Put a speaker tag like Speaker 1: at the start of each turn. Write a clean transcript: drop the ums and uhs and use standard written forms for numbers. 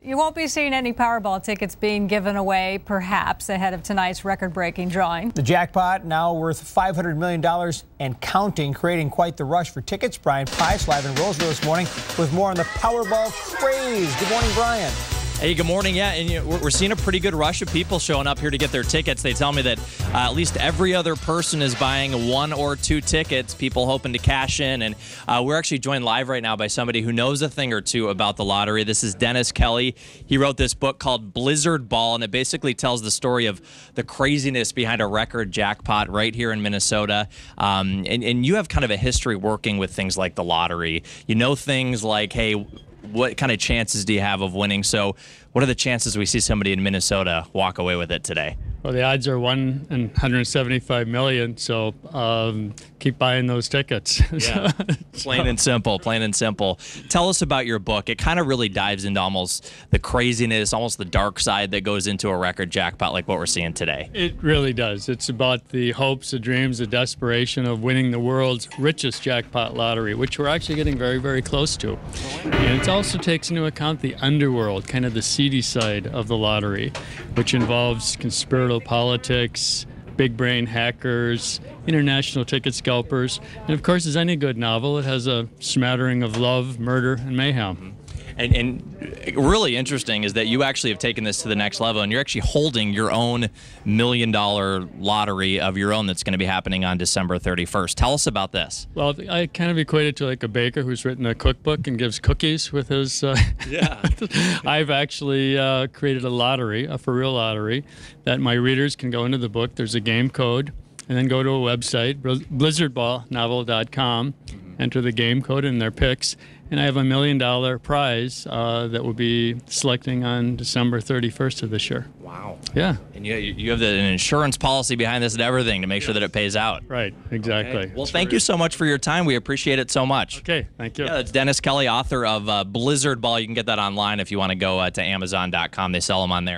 Speaker 1: You won't be seeing any Powerball tickets being given away, perhaps, ahead of tonight's record-breaking drawing.
Speaker 2: The jackpot now worth $500 million and counting, creating quite the rush for tickets. Brian Pice live in Roseville this morning with more on the Powerball craze. Good morning, Brian.
Speaker 3: Hey, good morning. Yeah, and we're seeing a pretty good rush of people showing up here to get their tickets. They tell me that at least every other person is buying 1 or 2 tickets, people hoping to cash in. And we're actually joined live right now by somebody who knows a thing or two about the lottery. This is Dennis Kelly. He wrote this book called Blizzard Ball, and it basically tells the story of the craziness behind a record jackpot right here in Minnesota. And you have kind of a history working with things like the lottery. You know things like, hey, what kind of chances do you have of winning? So what are the chances we see somebody in Minnesota walk away with it today?
Speaker 4: Well, the odds are 1 in 175 million, so keep buying those tickets.
Speaker 3: Yeah. Plain and simple, plain and simple. Tell us about your book. It kind of really dives into almost the craziness, almost the dark side that goes into a record jackpot like what we're seeing today.
Speaker 4: It really does. It's about the hopes, the dreams, the desperation of winning the world's richest jackpot lottery, which we're actually getting very, very close to. And it also takes into account the underworld, kind of the seedy side of the lottery, which involves conspiratorial politics, big brain hackers, international ticket scalpers, and of course, as any good novel, it has a smattering of love, murder, and mayhem.
Speaker 3: And really interesting is that you actually have taken this to the next level, and you're actually holding your own $1 million lottery of your own that's going to be happening on December 31st. Tell us about this.
Speaker 4: Well, I kind of equate it to like a baker who's written a cookbook and gives cookies with his...
Speaker 3: Yeah.
Speaker 4: I've actually created a lottery, a for-real lottery, that my readers can go into the book. There's a game code, and then go to a website, blizzardballnovel.com, enter the game code and their picks, and I have $1 million prize that will be selecting on December 31st of this year.
Speaker 3: Wow.
Speaker 4: Yeah.
Speaker 3: And you have an insurance policy behind this and everything to make sure that it pays out.
Speaker 4: Right, exactly.
Speaker 3: Okay. Well, thank you so much for your time. We appreciate it so much.
Speaker 4: Okay, thank you.
Speaker 3: Yeah, it's Dennis Kelly, author of Blizzard Ball. You can get that online if you want to go to Amazon.com. They sell them on there.